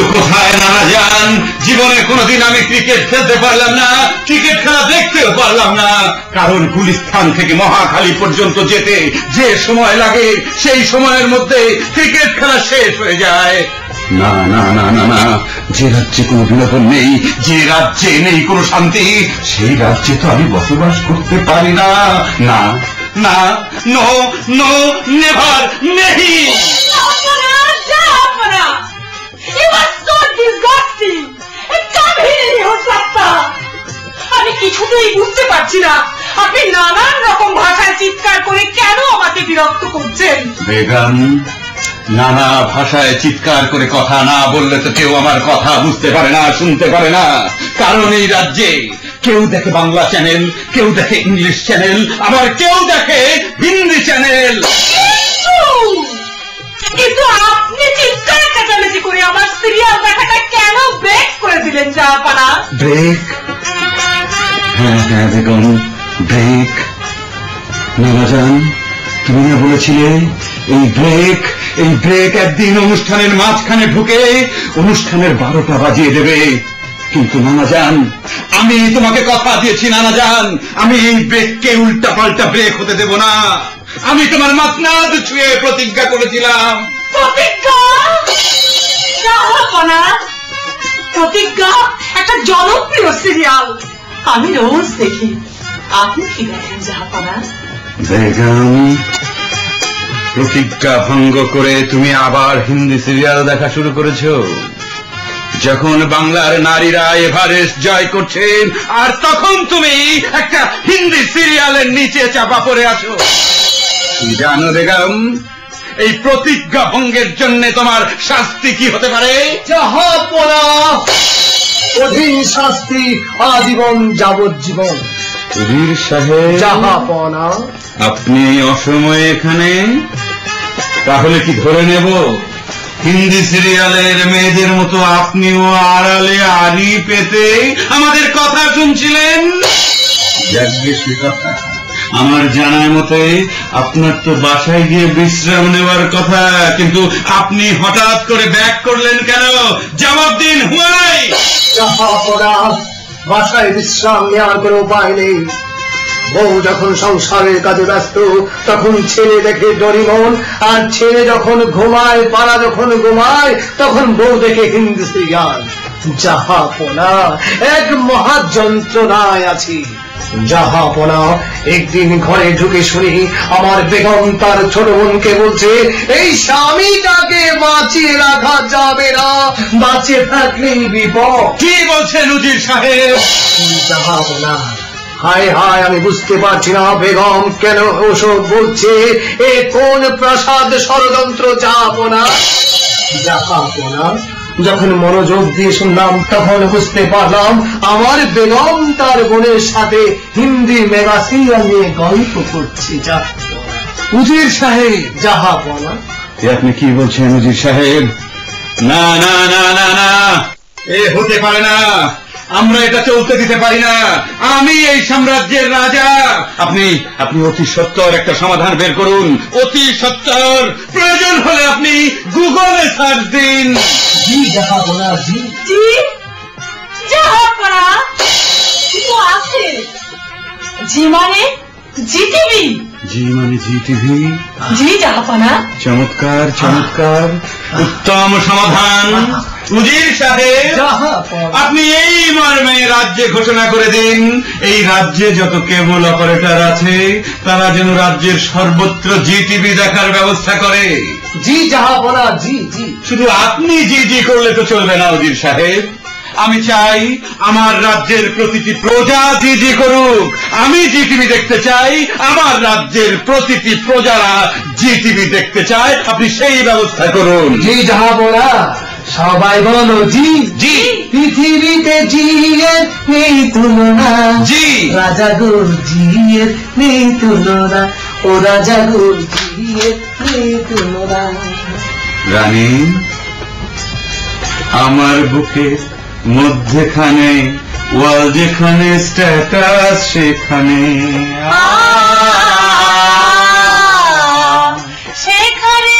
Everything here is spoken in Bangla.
কিন্তু কোথায় নানা যান, জীবনে কোনোদিন আমি ক্রিকেট খেলতে পারলাম না, ক্রিকেট খেলা দেখতেও পারলাম না, কারণ গুলিস্তান থেকে মহাখালী পর্যন্ত যেতে যে সময় লাগে সেই সময়ের মধ্যে ক্রিকেট খেলা শেষ হয়ে যায়। না না না না না, যে রাজ্যে কোনো বিনোদন নেই, যে রাজ্যে নেই কোনো শান্তি, সেই রাজ্যে তো আমি বসবাস করতে পারি না। না না, নো নো, নেভার, নেহি। আমি কিছুতেই বুঝতে পারছি না আপনি নানান রকম ভাষায় চিৎকার করে কেন আমাকে বিরক্ত করছেন। বেগম, নানা ভাষায় চিৎকার করে কথা না বললে তো কেউ আমার কথা বুঝতে পারে না, শুনতে পারে না। কারণ এই রাজ্যে কেউ দেখে বাংলা চ্যানেল, কেউ দেখে ইংলিশ চ্যানেল, আবার কেউ দেখে হিন্দি চ্যানেল। কিন্তু আপনি চিৎকার চেঁচামেচি করে আমার সিরিয়াল দেখাটা কেন ব্রেক করে দিলেন জাহাপানা? ব্রেক? হ্যাঁ হ্যাঁ বেগম, ব্রেক। নানাজান, তুমি না বলেছিলে এই ব্রেক একদিন অনুষ্ঠানের মাঝখানে ঢুকে অনুষ্ঠানের 12টা বাজিয়ে দেবে। কিন্তু নানাজান, আমি তোমাকে কথা দিয়েছি নানাজান, আমি এই ব্রেককে উল্টা পাল্টা ব্রেক হতে দেব না। আমি তোমার মাসনাদ ছুঁয়ে প্রতিজ্ঞা করেছিলাম। প্রতিজ্ঞা একটা জনপ্রিয় সিরিয়াল, আমি রোজ দেখি। আপনি কি দেখেন জাহাপানা? বেগম, প্রতিজ্ঞা ভঙ্গ করে তুমি আবার হিন্দি সিরিয়াল দেখা শুরু করেছো। যখন বাংলার নারীরা এভারেস্ট জয় করছেন, আর তখন তুমি একটা হিন্দি সিরিয়ালের নিচে চাপা পড়ে আছো। জানো বেগম, এই প্রতিজ্ঞা ভঙ্গের জন্য তোমার শাস্তি কি হতে পারে? জাহাপনা, কঠিন শাস্তি, আজীবন যাবজ্জীবন। বীর সাহেব, জাহাপনা, আপনি অসময়ে এখানে? তাহলে কি ধরে নেব হিন্দি সিরিয়ালের মেয়েদের মতো আপনিও আড়ালে আড়ি পেতে আমাদের কথা শুনছিলেন? আমার জানার মতে আপনার তো বাসায় গিয়ে বিশ্রাম নেওয়ার কথা, কিন্তু আপনি হঠাৎ করে ব্যাক করলেন কেন? জবাব দিন। হুয়াই? জাহাপনা, বাসায় বিশ্রাম নেওয়ার কোনো উপায় নেই। বউ যখন সংসারের কাজে ব্যস্ত তখন ছেলে দেখে ডরিমন, আর ছেলে যখন ঘুমায়, পাড়া যখন ঘুমায়, তখন বউ দেখে হিন্দি সিরিয়াল। জাহাপনা, এক মহা যন্ত্রণায় আছি। জাহাপনা, একদিন ঘরে ঢুকে শুনি আমার বেগম তার ছোট বোনকে বলছে, এই স্বামীটাকে বাঁচিয়ে রাখা যাবে না, বাঁচিয়ে থাকলেই বিপদ। কি বলছেন উজির সাহেব? জাহাপনা, হায় হায়, আমি বুঝতে পারছি না বেগম কেন ওসব বলছে। এ কোন প্রাসাদ ষড়যন্ত্র? জাহাপনা, জাহাপনা, যখন মনোযোগ দিয়ে শুনলাম তখন বুঝতে পারলাম আমার বেগম তার বোনের সাথে হিন্দি মেগা সিরিয়াল নিয়ে গল্প করছে। উজির সাহেব, জাহাপনা, আপনি কি বলছেন উজির সাহেব? না না না না না, এ হতে পারে না। আমরা এটা চলতে দিতে পারি না। আমি এই সাম্রাজ্যের রাজা। আপনি অতি সত্বর একটা সমাধান বের করুন, অতি সত্বর। প্রয়োজন হলে আপনি গুগলে সার্চ দিন। জি জাহাপনা, জি জি জাহাপনা, কিছু আছে? জি মানে জিটিভি? জি মানে জি টিভি? জি জাহাপনা। চমৎকার চমৎকার, উত্তম সমাধান। উজির সাহেব, আপনি এই মর্মে রাজ্যে ঘোষণা করে দিন, এই রাজ্যে যত কেবল অপারেটর আছে তারা যেন রাজ্যের সর্বত্র জি টিভি দেখার ব্যবস্থা করে। জি জাহাপনা, জি জি। শুধু আপনি জি জি করলে তো চলবে না উজির সাহেব। আমি চাই আমার রাজ্যের প্রতিটি প্রজা জি জি করুক। আমি জি টিভি দেখতে চাই, আমার রাজ্যের প্রতিটি প্রজারা জি টিভি দেখতে চায়। আপনি সেই ব্যবস্থা করুন। জি জাহাপনা, সবাই বলো জি জি। পৃথিবীতে জিয়ের নেই তুলনা, জি। রাজা গো জিয়ের নেই তুলনা, ও রাজা গো জিয়ের নেই তুলনা। রানী, আমার বুকের মধ্যেখানে ওয়াল যেখানে, স্ট্যাটাস সেখানে, সেখানে